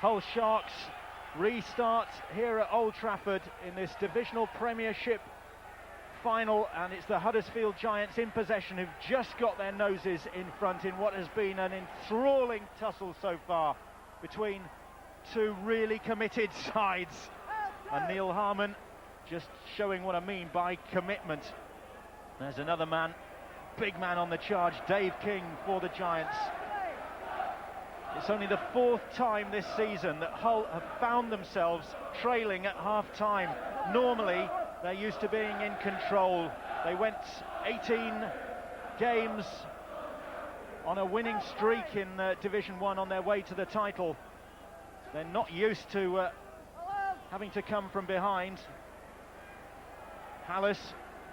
Hull Sharks restart here at Old Trafford in this divisional Premiership final, and it's the Huddersfield Giants in possession who've just got their noses in front in what has been an enthralling tussle so far between two really committed sides, and Neil Harmon just showing what I mean by commitment. There's another man, big man on the charge, Dave King for the Giants. It's only the fourth time this season that Hull have found themselves trailing at half-time. Normally, they're used to being in control. They went 18 games on a winning streak in Division 1 on their way to the title. They're not used to having to come from behind. Hallis,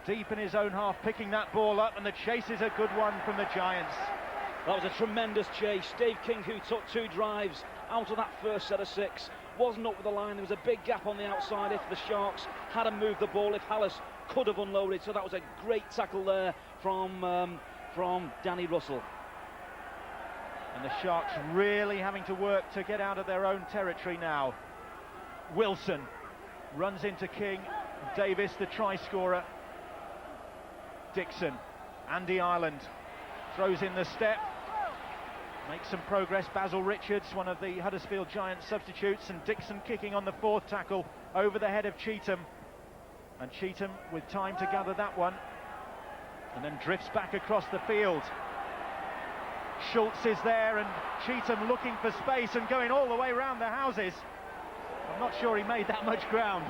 deep in his own half, picking that ball up, and the chase is a good one from the Giants. That was a tremendous chase. Dave King, who took 2 drives out of that first set of 6, wasn't up with the line. There was a big gap on the outside if the Sharks hadn't moved the ball, if Hallis could have unloaded. So that was a great tackle there from Danny Russell. And the Sharks really having to work to get out of their own territory now. Wilson runs into King. Davis, the try scorer. Dixon, Andy Ireland throws in the step. Makes some progress. Basil Richards, one of the Huddersfield Giants substitutes, and Dixon kicking on the 4th tackle over the head of Cheetham. And Cheetham with time to gather that one, and then drifts back across the field. Schultz is there, and Cheetham looking for space and going all the way around the houses. I'm not sure he made that much ground.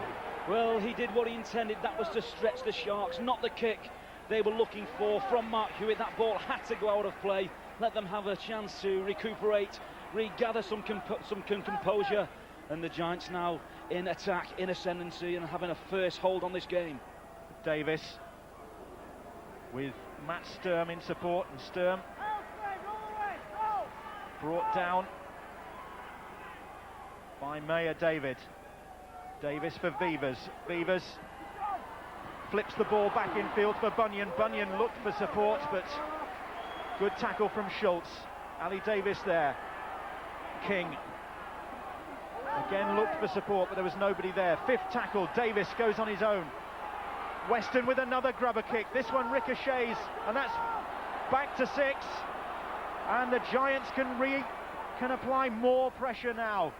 Well, he did what he intended. That was to stretch the Sharks, not the kick they were looking for from Mark Hewitt. That ball had to go out of play. Let them have a chance to recuperate, regather some composure, and the Giants now in attack, in ascendancy, and having a first hold on this game. Davis with Matt Sturm in support, and Sturm brought down by Mayor David. Davis for Vivers. Vivers flips the ball back infield for Bunyan. Bunyan looked for support, but good tackle from Schultz. Ali Davis there. King again looked for support, but there was nobody there. 5th tackle, Davis goes on his own. Weston with another grubber kick. This one ricochets, and that's back to 6. And the Giants can apply more pressure now.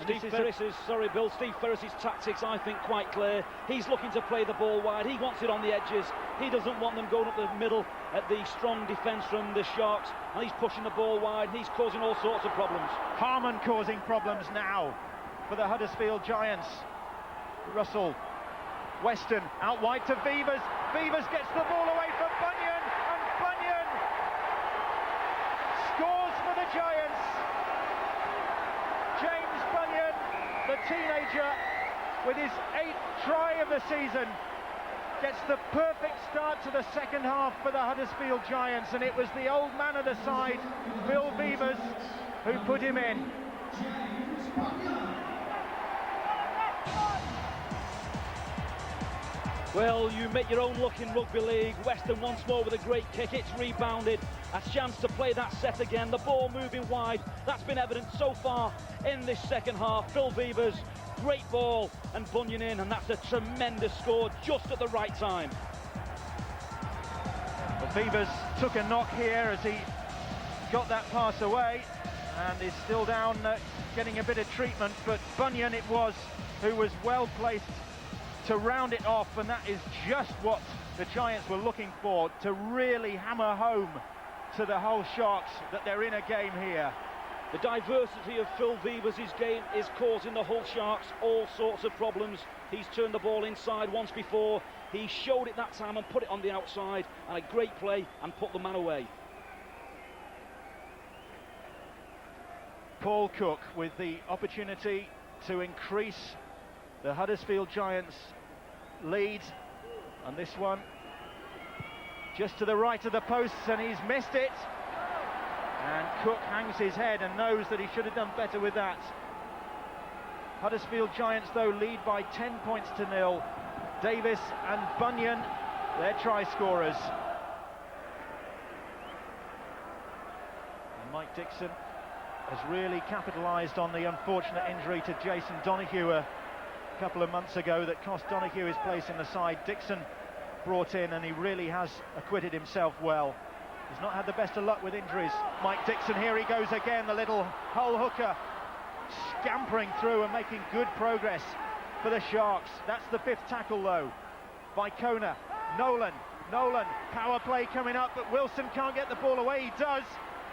Steve Ferris's tactics, I think, quite clear. He's looking to play the ball wide. He wants it on the edges. He doesn't want them going up the middle at the strong defence from the Sharks. And he's pushing the ball wide. He's causing all sorts of problems. Harmon causing problems now for the Huddersfield Giants. Russell, Weston out wide to Vivers. Vivers gets the ball away for Bunyan, and Bunyan scores for the Giants. James Bunyan, the teenager, with his 8th try of the season, gets the perfect start to the second half for the Huddersfield Giants, and it was the old man of the side, Phil Vivers, who put him in. Well, you make your own luck in rugby league. Weston once more with a great kick. It's rebounded. A chance to play that set again. The ball moving wide. That's been evident so far in this second half. Phil Vivers, great ball, and Bunyan in, and that's a tremendous score just at the right time. Well, Vivers took a knock here as he got that pass away, and is still down getting a bit of treatment, but Bunyan it was who was well placed to round it off, and that is just what the Giants were looking for, to really hammer home to the Hull Sharks that they're in a game here. The diversity of Phil Vivers' game is causing the Hull Sharks all sorts of problems. He's turned the ball inside once before. He showed it that time and put it on the outside, and a great play and put the man away. Paul Cook with the opportunity to increase the Huddersfield Giants lead, and this one just to the right of the posts, and he's missed it, and Cook hangs his head and knows that he should have done better with that. Huddersfield Giants though lead by 10 points to 0. Davis and Bunyan, their try scorers. And Mike Dixon has really capitalised on the unfortunate injury to Jason Donoghue a couple of months ago that cost Donoghue his place in the side. Dixon brought in, and he really has acquitted himself well. He's not had the best of luck with injuries. Mike Dixon, here he goes again, the little hole hooker, scampering through and making good progress for the Sharks. That's the 5th tackle though by Kona. Nolan, power play coming up, but Wilson can't get the ball away. He does,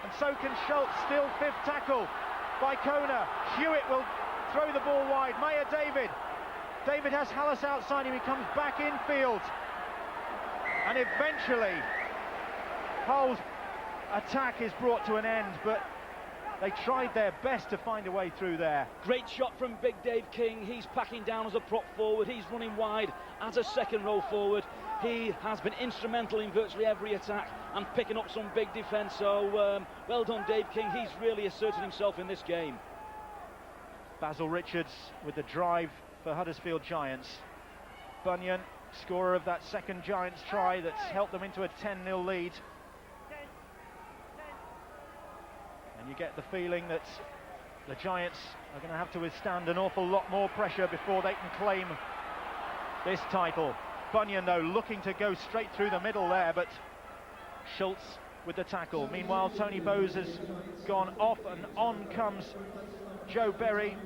and so can Schultz. Still 5th tackle by Kona. Hewitt will throw the ball wide. Mayer David has Hallis outside him. He comes back infield, and eventually Hull's attack is brought to an end, but they tried their best to find a way through there. Great shot from Big Dave King. He's packing down as a prop forward. He's running wide as a second row forward. He has been instrumental in virtually every attack and picking up some big defence. So well done, Dave King. He's really asserted himself in this game. Basil Richards with the drive for Huddersfield Giants. Bunyan, scorer of that second Giants try that's helped them into a 10-0 lead. And you get the feeling that the Giants are going to have to withstand an awful lot more pressure before they can claim this title. Bunyan, though, looking to go straight through the middle there, but Schultz with the tackle. Meanwhile, Tony Bowes has gone off, and on comes Joe Berry.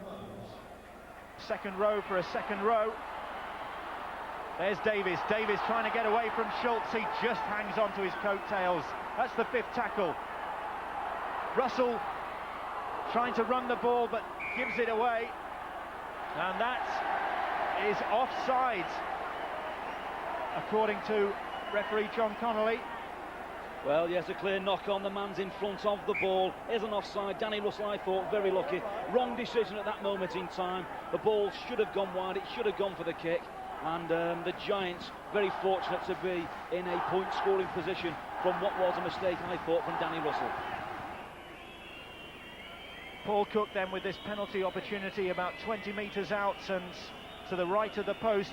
Second row for a second row. There's Davies trying to get away from Schultz. He just hangs on to his coattails. That's the 5th tackle. Russell trying to run the ball, but gives it away, and that is offside according to referee John Connolly. Well, yes, a clear knock on. The man's in front of the ball. Is an offside. Danny Russell, I thought, very lucky. Wrong decision at that moment in time. The ball should have gone wide. It should have gone for the kick, and the Giants very fortunate to be in a point scoring position from what was a mistake, I thought, from Danny Russell. Paul Cook then with this penalty opportunity about 20 metres out and to the right of the posts.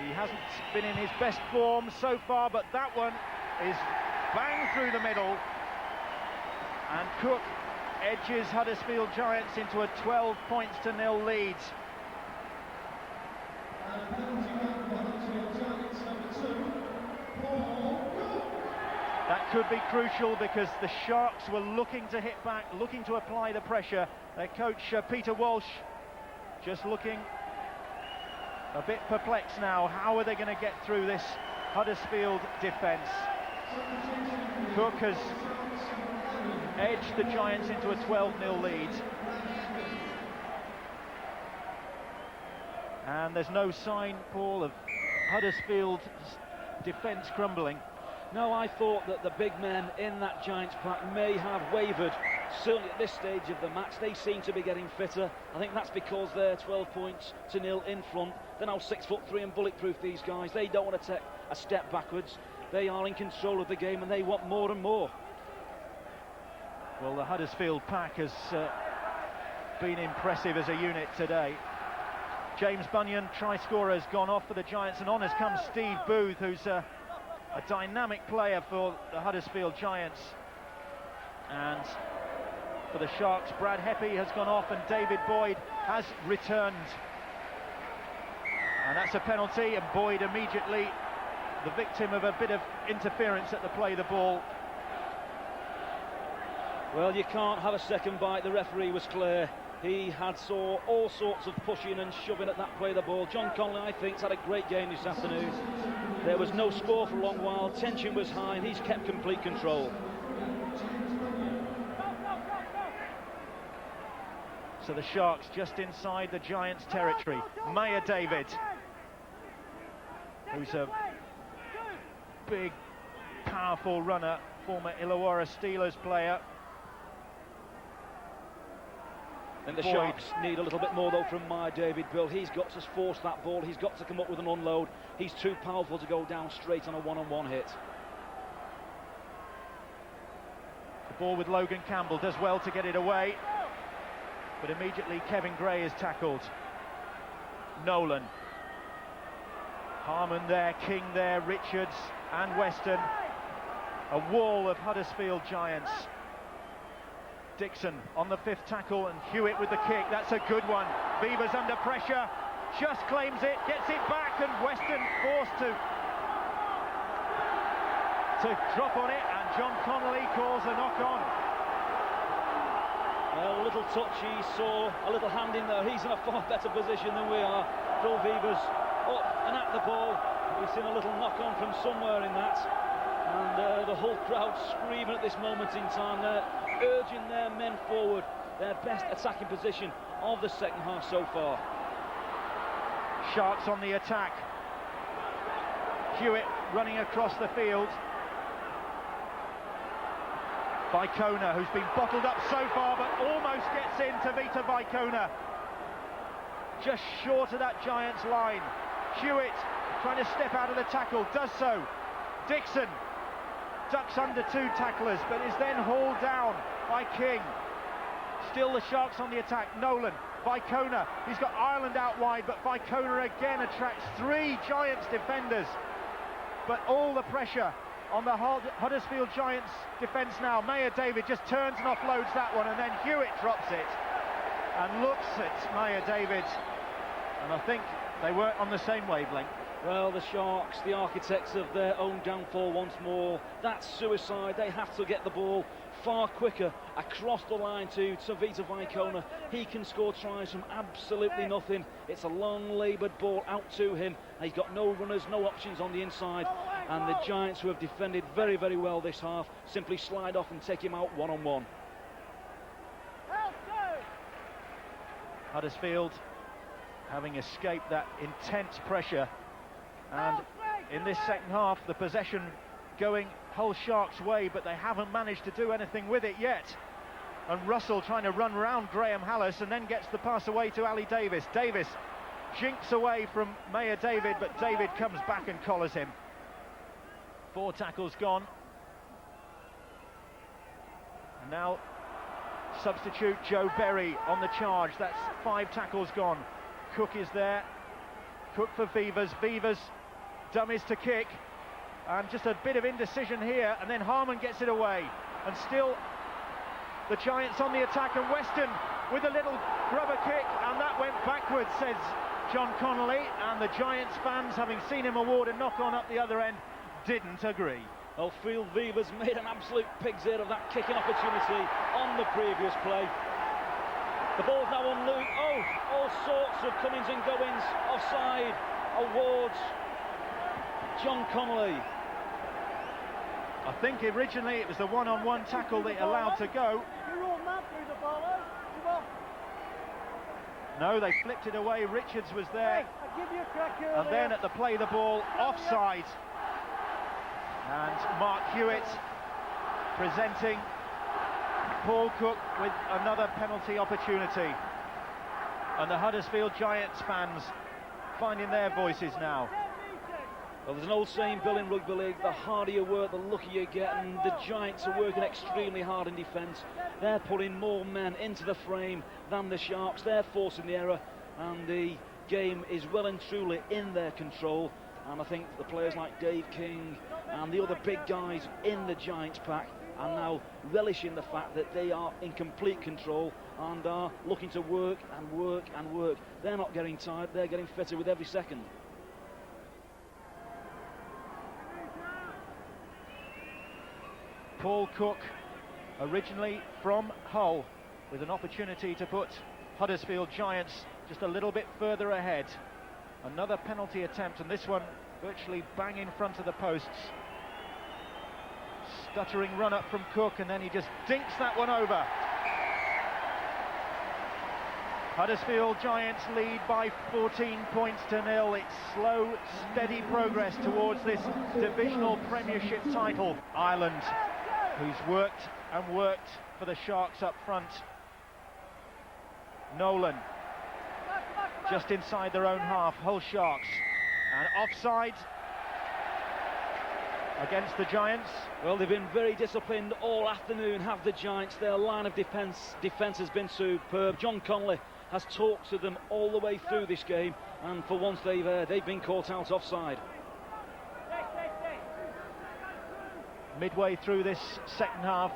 He hasn't been in his best form so far, but that one is bang through the middle, and Cook edges Huddersfield Giants into a 12-0 lead. That could be crucial because the Sharks were looking to hit back, looking to apply the pressure. Their coach Peter Walsh just looking a bit perplexed now. How are they going to get through this Huddersfield defence? Cook has edged the Giants into a 12-0 lead. And there's no sign, Paul, of Huddersfield's defence crumbling. No, I thought that the big men in that Giants pack may have wavered. Certainly at this stage of the match, they seem to be getting fitter. I think that's because they're 12-0 in front. They're now 6'3" and bulletproof, these guys. They don't want to take a step backwards. They are in control of the game and they want more and more. Well, the Huddersfield pack has been impressive as a unit today. James Bunyan, try-scorer, has gone off for the Giants, and on has come Steve Booth, who's a dynamic player for the Huddersfield Giants. And for the Sharks, Brad Heppy has gone off and David Boyd has returned. And that's a penalty, and Boyd immediately the victim of a bit of interference at the play of the ball. Well, you can't have a second bite. The referee was clear. He saw all sorts of pushing and shoving at that play of the ball. John Connolly, I think, has had a great game this afternoon. There was no score for a long while. Tension was high, and he's kept complete control. So the Sharks just inside the Giants' territory. Mayer David, who's a big, powerful runner, former Illawarra Steelers player. And the Sharks need a little bit more, though, from Mayer David, Bill. He's got to force that ball. He's got to come up with an unload. He's too powerful to go down straight on a one-on-one hit. The ball with Logan Campbell, does well to get it away, but immediately Kevin Gray is tackled. Nolan, Harmon there, King there, Richards and Weston. A wall of Huddersfield Giants. Dixon on the 5th tackle, and Hewitt with the kick. That's a good one. Beavers under pressure, just claims it, gets it back, and Weston forced to drop on it, and John Connolly calls a knock-on. Well, a little touch, he saw a little hand in there. He's in a far better position than we are. Phil Beavers up and at the ball. We've seen a little knock-on from somewhere in that, and the whole crowd screaming at this moment in time. They're urging their men forward, their best attacking position of the second half so far. Sharks on the attack. Hewitt running across the field. Vicona, who's been bottled up so far, but almost gets in. Tavita Vicona, just short of that Giants line. Hewitt trying to step out of the tackle, does so. Dixon ducks under 2 tacklers, but is then hauled down by King. Still the Sharks on the attack. Nolan, Vicona, he's got Ireland out wide, but Vicona again attracts 3 Giants defenders. But all the pressure on the Huddersfield Giants defence now. Mayor David just turns and offloads that one, and then Hewitt drops it and looks at Mayor David, and I think they weren't on the same wavelength. Well, the Sharks, the architects of their own downfall once more. That's suicide. They have to get the ball far quicker across the line to Tavita Vicona. He can score tries from absolutely nothing. It's a long laboured ball out to him. He's got no runners, no options on the inside, and the Giants, who have defended very, very well this half, simply slide off and take him out one-on-one. Huddersfield having escaped that intense pressure, and in this second half the possession going Hull Sharks' way, but they haven't managed to do anything with it yet. And Russell trying to run round Graham Hallis and then gets the pass away to Ali Davis. Davis jinks away from Mayor David, but David comes back and collars him. 4 tackles gone. And now substitute Joe Berry on the charge. That's 5 tackles gone. Cook is there. Cook for Beavers. Beavers dummies to kick, and just a bit of indecision here, and then Harmon gets it away, and still the Giants on the attack, and Weston with a little grubber kick, and that went backwards, says John Connolly, and the Giants fans, having seen him award a knock-on up the other end, didn't agree. Well, Phil Beavers made an absolute pig's ear of that kicking opportunity on the previous play. The ball's now on loop. Oh, all sorts of comings and goings. Offside awards John Connolly. I think originally it was the one-on-one tackle they allowed to go. No, they flipped it away. Richards was there, and then at the play the ball offside, and Mark Hewitt presenting Paul Cook with another penalty opportunity, and the Huddersfield Giants fans finding their voices now. Well, there's an old saying, Bill, in rugby league, the harder you work, the luckier you get, and the Giants are working extremely hard in defence. They're putting more men into the frame than the Sharks. They're forcing the error, and the game is well and truly in their control. And I think the players like Dave King and the other big guys in the Giants pack are now relishing the fact that they are in complete control and are looking to work and work and work. They're not getting tired, they're getting fitter with every second. Paul Cook, originally from Hull, with an opportunity to put Huddersfield Giants just a little bit further ahead. Another penalty attempt, and this one virtually bang in front of the posts. Stuttering run up from Cook, and then he just dinks that one over. Huddersfield Giants lead by 14 points to 0. It's slow, steady progress towards this divisional Premiership title. Ireland, who's worked and worked for the Sharks up front. Nolan, just inside their own half. Hull Sharks, and offside against the Giants. Well, they've been very disciplined all afternoon, have the Giants. Their line of defence has been superb. John Connolly has talked to them all the way through this game, and for once they've been caught out offside. Midway through this second half,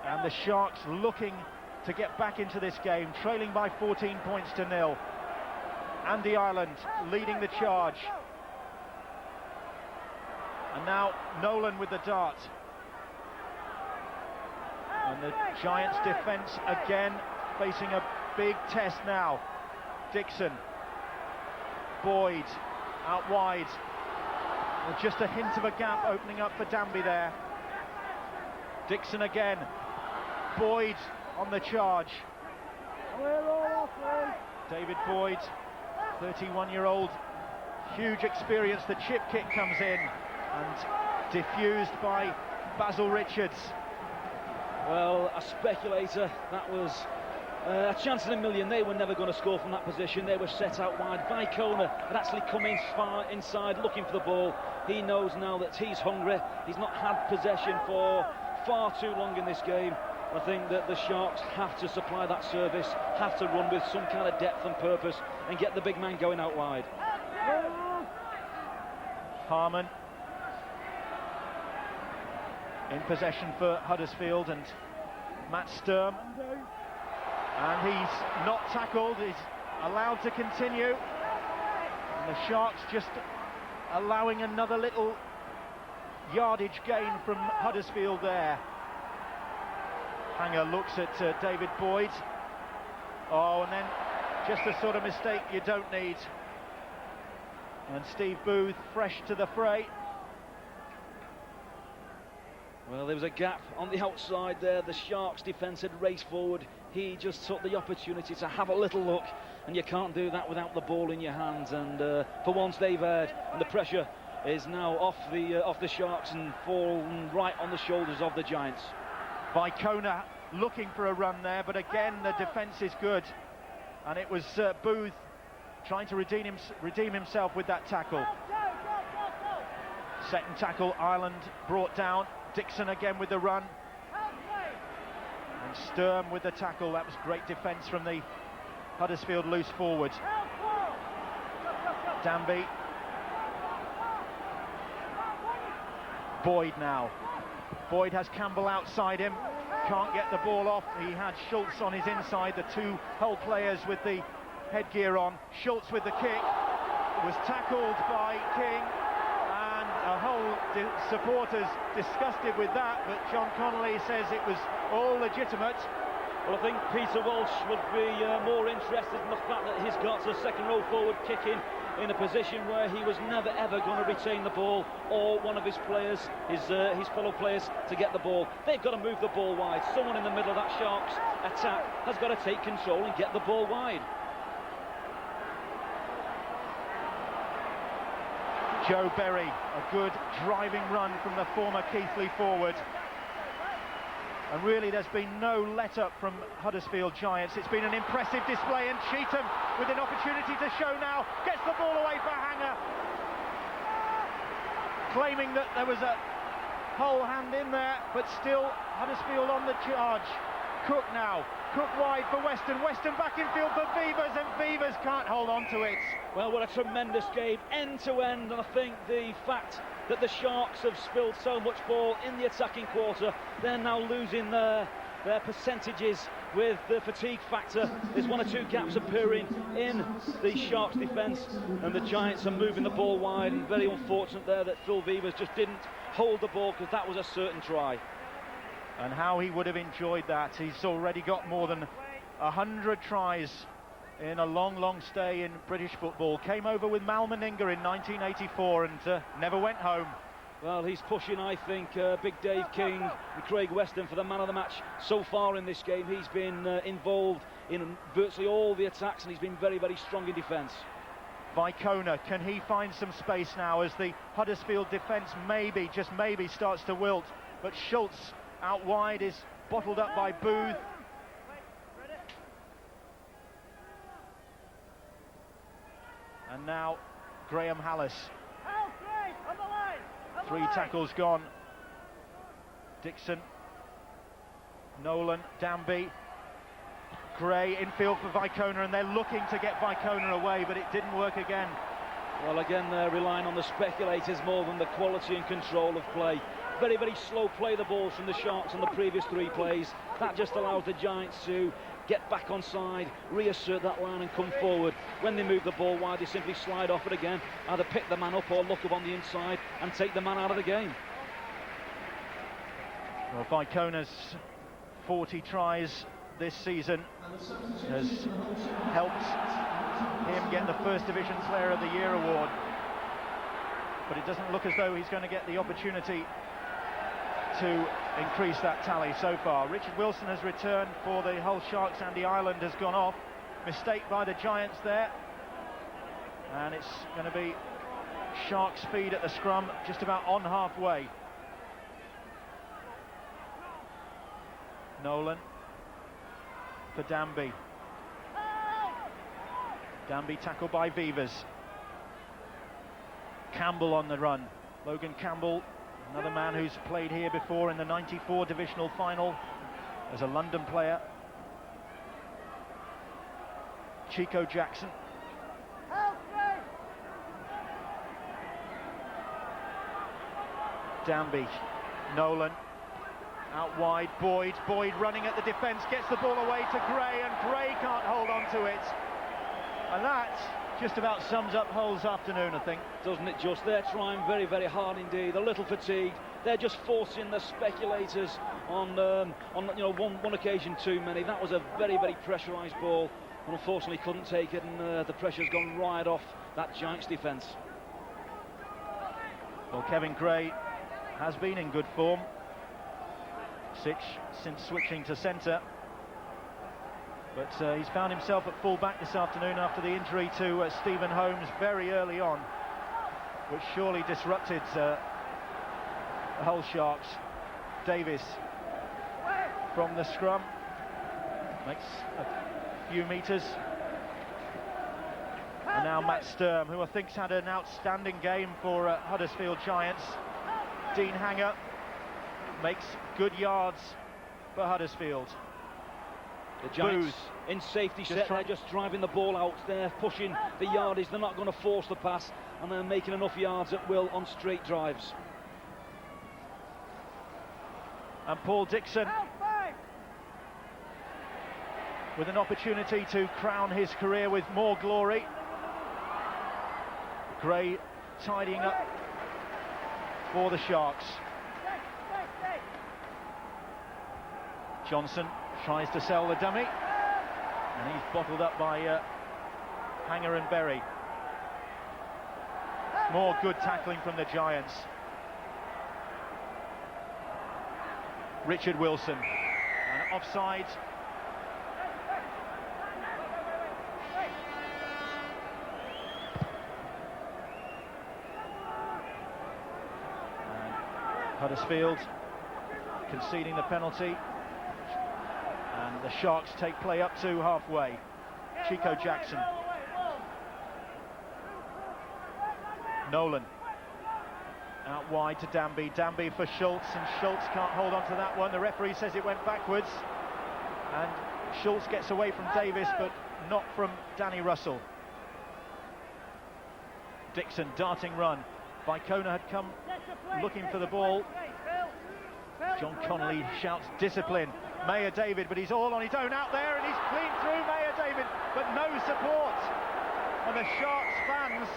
and the Sharks looking to get back into this game, trailing by 14 points to 0. Andy Ireland leading the charge. And now Nolan with the dart. And the Giants' defence again facing a big test now. Dixon, Boyd out wide. Well, just a hint of a gap opening up for Danby there. Dixon again. Boyd on the charge. David Boyd, 31-year-old, huge experience. The chip kick comes in and diffused by Basil Richards. Well, a speculator, that was a chance in a million. They were never going to score from that position. They were set out wide. Vicona had actually come in far inside looking for the ball. He knows now that he's hungry. He's not had possession for far too long in this game. I think that the Sharks have to supply that service, have to run with some kind of depth and purpose and get the big man going out wide. Harmon in possession for Huddersfield, and Matt Sturm, and he's not tackled, he's allowed to continue, and the Sharks just allowing another little yardage gain from Huddersfield there. Hanger looks at David Boyd. Oh, and then just the sort of mistake you don't need. And Steve Booth fresh to the fray. Well, there was a gap on the outside there. The Sharks' defence had raced forward. He just took the opportunity to have a little look, and you can't do that without the ball in your hands. And for once they've erred, and the pressure is now off the Sharks and fallen right on the shoulders of the Giants. Vicona looking for a run there, but again the defence is good, and it was Booth trying to redeem himself with that tackle. Second tackle, Ireland brought down. Dixon again with the run, and Sturm with the tackle. That was great defence from the Huddersfield loose forward. Danby. Boyd now. Boyd has Campbell outside him, can't get the ball off. He had Schultz on his inside, the two Hull players with the headgear on. Schultz with the kick, was tackled by King, and Hull supporters disgusted with that, but John Connolly says it was all legitimate. Well, I think Peter Walsh would be more interested in the fact that he's got a second row forward kicking in a position where he was never ever going to retain the ball, or one of his players, his fellow players, to get the ball. They've got to move the ball wide. Someone in the middle of that Sharks attack has got to take control and get the ball wide. Joe Berry, a good driving run from the former Keighley forward. And really there's been no let-up from Huddersfield Giants. It's been an impressive display, and Cheetham with an opportunity to show now, gets the ball away for Hanger, claiming that there was a Hull hand in there, but still Huddersfield on the charge. Cook now, Cook wide for Weston, Weston back in field for Vivers, and Vivers can't hold on to it. Well, what a tremendous game, end to end, and I think the fact that the Sharks have spilled so much ball in the attacking quarter, they're now losing their percentages with the fatigue factor. There's one or two gaps appearing in the Sharks defence, and the Giants are moving the ball wide, and very unfortunate there that Phil Vivers just didn't hold the ball, because that was a certain try. And how he would have enjoyed that. He's already got more than 100 tries in a long stay in British football. Came over with Mal Meninga in 1984 and never went home. Well, he's pushing, I think, Big Dave King and Craig Weston for the man of the match so far in this game. He's been involved in virtually all the attacks, and he's been very, very strong in defence. Vicona, can he find some space now as the Huddersfield defence maybe, just maybe, starts to wilt? But Schultz out wide is bottled up by Booth. And now Graham Hallis. 3 tackles gone. Dixon, Nolan, Danby, Gray infield for Vicona, and they're looking to get Vicona away, but it didn't work again. Well, again, they're relying on the speculators more than the quality and control of play. Very, very slow play the balls from the Sharks on the previous 3 plays. That just allows the Giants to get back on side, reassert that line and come forward. When they move the ball wide, they simply slide off it again, either pick the man up or look up on the inside and take the man out of the game. Well, Vicona's 40 tries this season has helped him get the First Division Player of the Year award, but it doesn't look as though he's going to get the opportunity to increase that tally so far. Richard Wilson has returned for the Hull Sharks and the Ireland has gone off. Mistake by the Giants there, and it's going to be Shark speed at the scrum, just about on halfway. Nolan for Danby. Danby tackled by Vivas. Campbell on the run. Logan Campbell, another man who's played here before in the '94 divisional final as a London player. Chico Jackson. Danby. Nolan. Out wide, Boyd running at the defence, gets the ball away to Gray, and Gray can't hold on to it. And that just about sums up Hull's afternoon, I think. Doesn't it just? They're trying very, very hard indeed. A little fatigued. They're just forcing the speculators on one occasion too many. That was a very, very pressurised ball, and unfortunately couldn't take it, and the pressure's gone right off that Giants defence. Well, Kevin Gray has been in good form since switching to centre, but he's found himself at full back this afternoon after the injury to Stephen Holmes very early on, which surely disrupted the Hull Sharks. Davis from the scrum makes a few metres, and now Matt Sturm, who I think's had an outstanding game for Huddersfield Giants. Dean Hanger makes good yards for Huddersfield. The Giants in safety set, they're just driving the ball out, they're pushing the yardage, they're not going to force the pass, and they're making enough yards at will on straight drives. And Paul Dixon with an opportunity to crown his career with more glory. Gray tidying up for the Sharks. Johnson tries to sell the dummy, and he's bottled up by Hanger and Berry. More good tackling from the Giants. Richard Wilson, and offside. And Huddersfield conceding the penalty. And the Sharks take play up to halfway. Chico Jackson. Nolan. Out wide to Danby. Danby for Schultz, and Schultz can't hold on to that one. The referee says it went backwards. And Schultz gets away from Davis, but not from Danny Russell. Dixon, darting run. Vicona had come looking for the ball. John Connolly shouts discipline. Mayor David, but he's all on his own out there, and he's clean through Mayor David, but no support. And the Sharks fans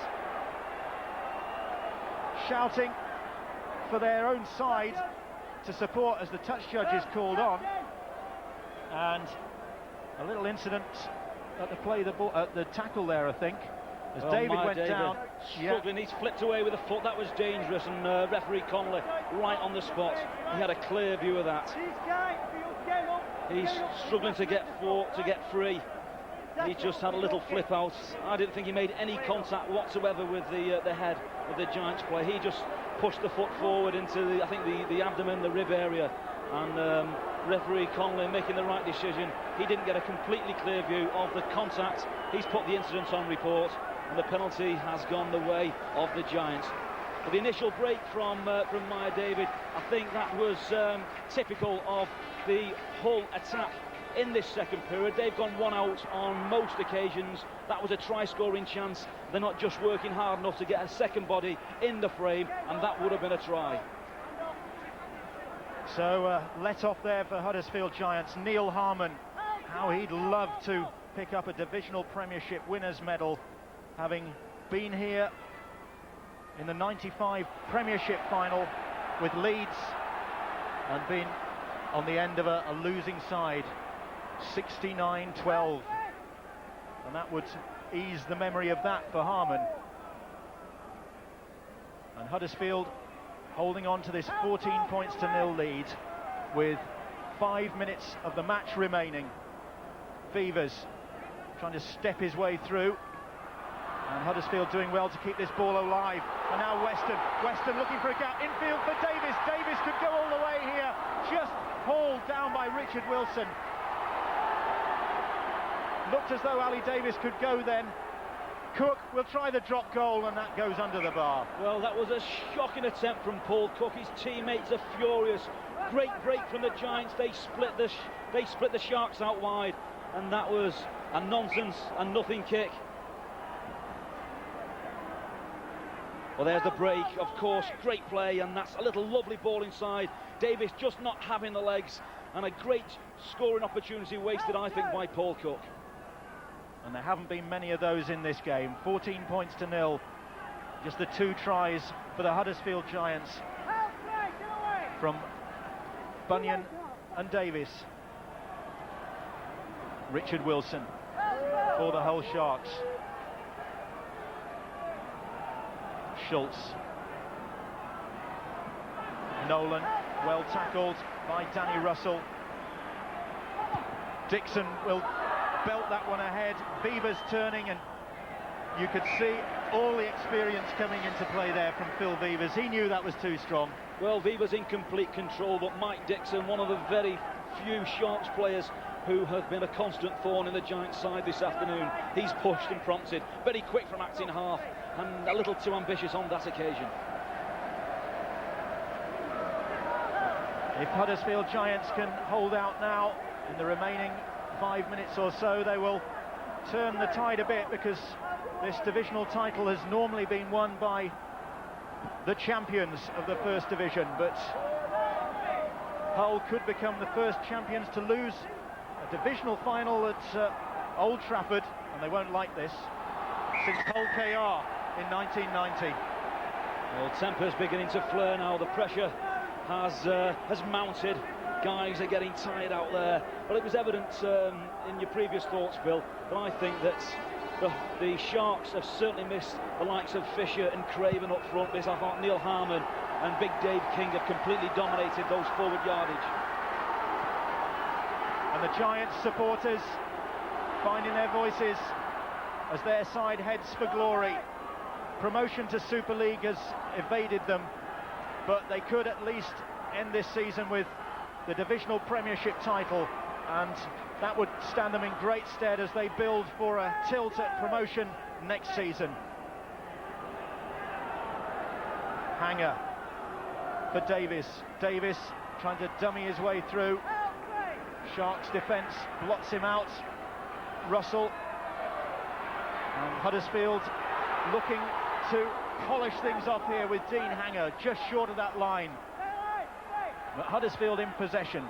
shouting for their own side to support as the touch judge is called on. And a little incident at the tackle there, I think, as David went down. Struggling, he's flipped away with a foot. That was dangerous, and referee Connolly right on the spot. He had a clear view of that. He's struggling to get free. He just had a little flip out. I didn't think he made any contact whatsoever with the head of the Giants player. He just pushed the foot forward into the abdomen, the rib area, and referee Connolly making the right decision. He didn't get a completely clear view of the contact. He's put the incident on report, and the penalty has gone the way of the Giants. But the initial break from Maya David, I think that was typical of the Hull attack in this second period. They've gone one out on most occasions. That was a try-scoring chance. They're not just working hard enough to get a second body in the frame, and that would have been a try. So let off there for Huddersfield Giants. Neil Harmon, how he'd love to pick up a divisional Premiership winners medal, having been here in the '95 Premiership final with Leeds and been on the end of a losing side, 69-12, and that would ease the memory of that for Harmon. And Huddersfield holding on to this 14 points to nil lead with 5 minutes of the match remaining. Fevers trying to step his way through, and Huddersfield doing well to keep this ball alive. And now Weston looking for a gap infield for Davis. Davis could go all the way here, just hauled down by Richard Wilson. Looked as though Ali Davis could go then. Cook will try the drop goal, and that goes under the bar. Well, that was a shocking attempt from Paul Cook. His teammates are furious. Great break from the Giants. They split the Sharks out wide, and that was a nonsense and nothing kick. Well, there's the break, of course, great play, and that's a little lovely ball inside. Davis just not having the legs, and a great scoring opportunity wasted, I think, by Paul Cook. And there haven't been many of those in this game. 14 points to nil, just the 2 tries for the Huddersfield Giants from Bunyan and Davis. Richard Wilson for the Hull Sharks. Schultz. Nolan, well tackled by Danny Russell. Dixon will belt that one ahead. Beavers turning, and you could see all the experience coming into play there from Phil Beavers. He knew that was too strong. Well, Beavers in complete control, but Mike Dixon, one of the very few Sharks players who have been a constant thorn in the Giants' side this afternoon. He's pushed and prompted, very quick from acting half, and a little too ambitious on that occasion. If Huddersfield Giants can hold out now in the remaining 5 minutes or so, they will turn the tide a bit, because this divisional title has normally been won by the champions of the First Division, but Hull could become the first champions to lose a divisional final at Old Trafford, and they won't like this, since Hull KR in 1990. Well, temper's beginning to flare now. The pressure has mounted. Guys are getting tired out there. Well, it was evident in your previous thoughts, Bill, but I think that the Sharks have certainly missed the likes of Fisher and Craven up front, because I thought Neil Harmon and Big Dave King have completely dominated those forward yardage. And the Giants supporters finding their voices as their side heads for glory. Promotion to Super League has evaded them, but they could at least end this season with the divisional Premiership title, and that would stand them in great stead as they build for a tilt at promotion next season. Hanger for Davis. Davis trying to dummy his way through. Sharks defence blots him out. Russell, and Huddersfield looking to polish things off here with Dean Hanger just short of that line. But Huddersfield in possession,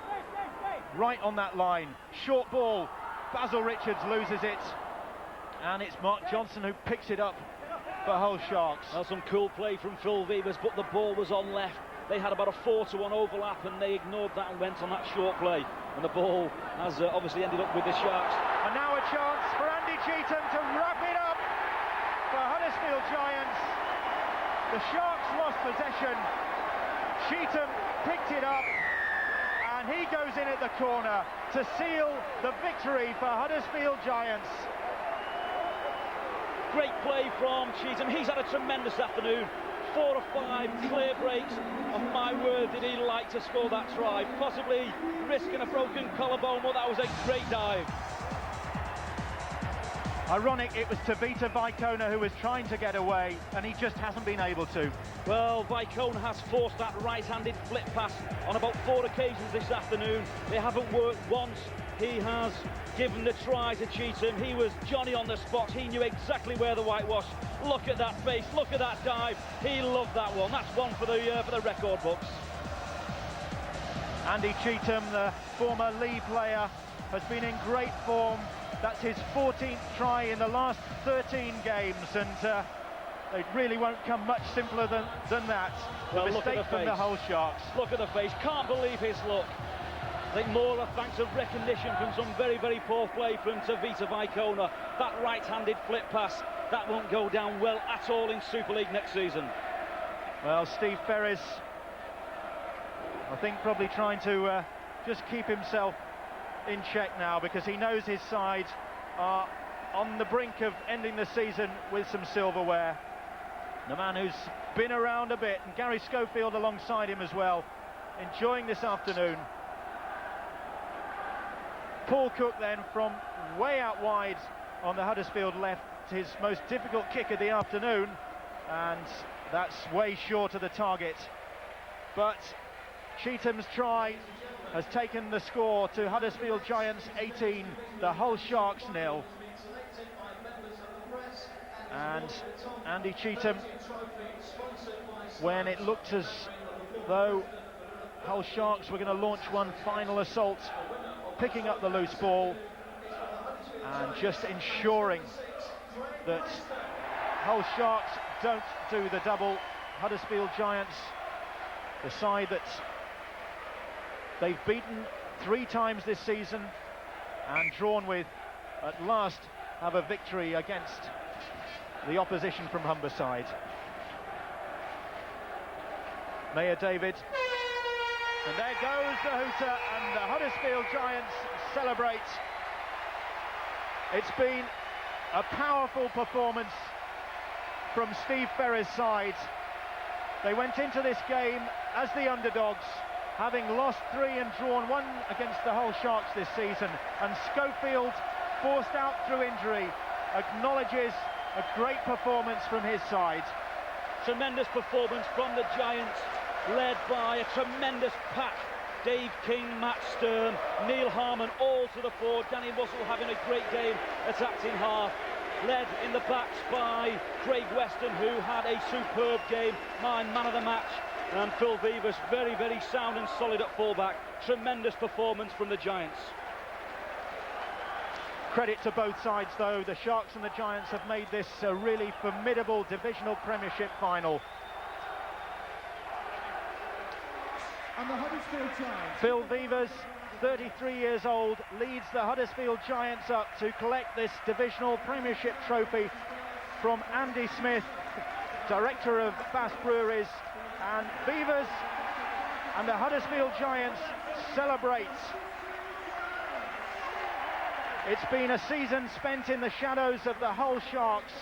right on that line. Short ball, Basil Richards loses it, and it's Mark Johnson who picks it up for Hull Sharks. Well, some cool play from Phil Beavers, but the ball was on left. They had about a 4-to-1 overlap, and they ignored that and went on that short play, and the ball has obviously ended up with the Sharks. And now a chance for Andy Cheetham to wrap it up for Huddersfield Giants. The Sharks lost possession. Cheetham picked it up, and he goes in at the corner to seal the victory for Huddersfield Giants. Great play from Cheetham. He's had a tremendous afternoon. 4 or 5 clear breaks, and my word, did he like to score that try. Possibly risking a broken collarbone, but that was a great dive. Ironic, it was Tavita Vicona who was trying to get away, and he just hasn't been able to. Well, Vicona has forced that right-handed flip pass on about 4 occasions this afternoon. They haven't worked once. He has given the try to Cheetham. He was Johnny on the spot. He knew exactly where the white was. Look at that face, look at that dive. He loved that one. That's one for the record books. Andy Cheetham, the former Lee player, has been in great form. That's his 14th try in the last 13 games, and they really won't come much simpler than that. Well, the mistake from the Hull Sharks. Look at the face, can't believe his luck. I think more a thanks of recognition from some very, very poor play from Tavita Vaikona. That right-handed flip pass, that won't go down well at all in Super League next season. Well, Steve Ferris, I think probably trying to just keep himself in check now, because he knows his side are on the brink of ending the season with some silverware. The man who's been around a bit, and Gary Schofield alongside him as well, enjoying this afternoon. Paul Cook then from way out wide on the Huddersfield left, his most difficult kick of the afternoon, and that's way short of the target. But Cheetham's try has taken the score to Huddersfield Giants 18, the Hull Sharks 0. And Andy Cheetham, when it looked as though Hull Sharks were going to launch one final assault, picking up the loose ball and just ensuring that Hull Sharks don't do the double. Huddersfield Giants, the side that they've beaten 3 times this season and drawn with, at last have a victory against the opposition from Humberside. Mayor David, and there goes the hooter, and the Huddersfield Giants celebrate. It's been a powerful performance from Steve Ferris' side. They went into this game as the underdogs, having lost 3 and drawn 1 against the Hull Sharks this season, and Schofield, forced out through injury, acknowledges a great performance from his side. Tremendous performance from the Giants, led by a tremendous pack. Dave King, Matt Sturm, Neil Harmon, all to the fore. Danny Russell having a great game at acting half. Led in the backs by Craig Weston, who had a superb game, man of the match. And Phil Vivas, very, very sound and solid at fullback. Tremendous performance from the Giants. Credit to both sides, though. The Sharks and the Giants have made this a really formidable divisional Premiership final. And the Huddersfield Giants. Phil Vivas, 33 years old, leads the Huddersfield Giants up to collect this divisional Premiership trophy from Andy Smith, director of Bass Breweries. And Vivas and the Huddersfield Giants celebrate. It's been a season spent in the shadows of the Hull Sharks,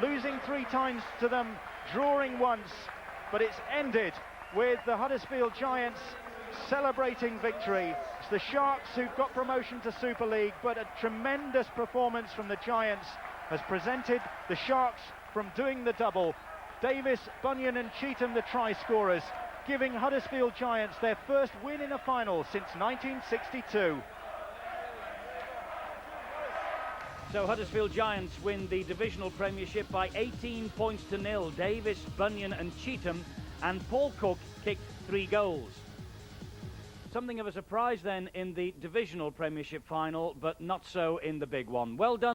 losing 3 times to them, drawing once, but it's ended with the Huddersfield Giants celebrating victory. It's the Sharks who've got promotion to Super League, but a tremendous performance from the Giants has prevented the Sharks from doing the double. Davis, Bunyan and Cheetham the try scorers, giving Huddersfield Giants their first win in a final since 1962. So Huddersfield Giants win the divisional premiership by 18 points to 0. Davis, Bunyan and Cheetham, and Paul Cook kicked 3 goals. Something of a surprise then in the divisional premiership final, but not so in the big one. Well done.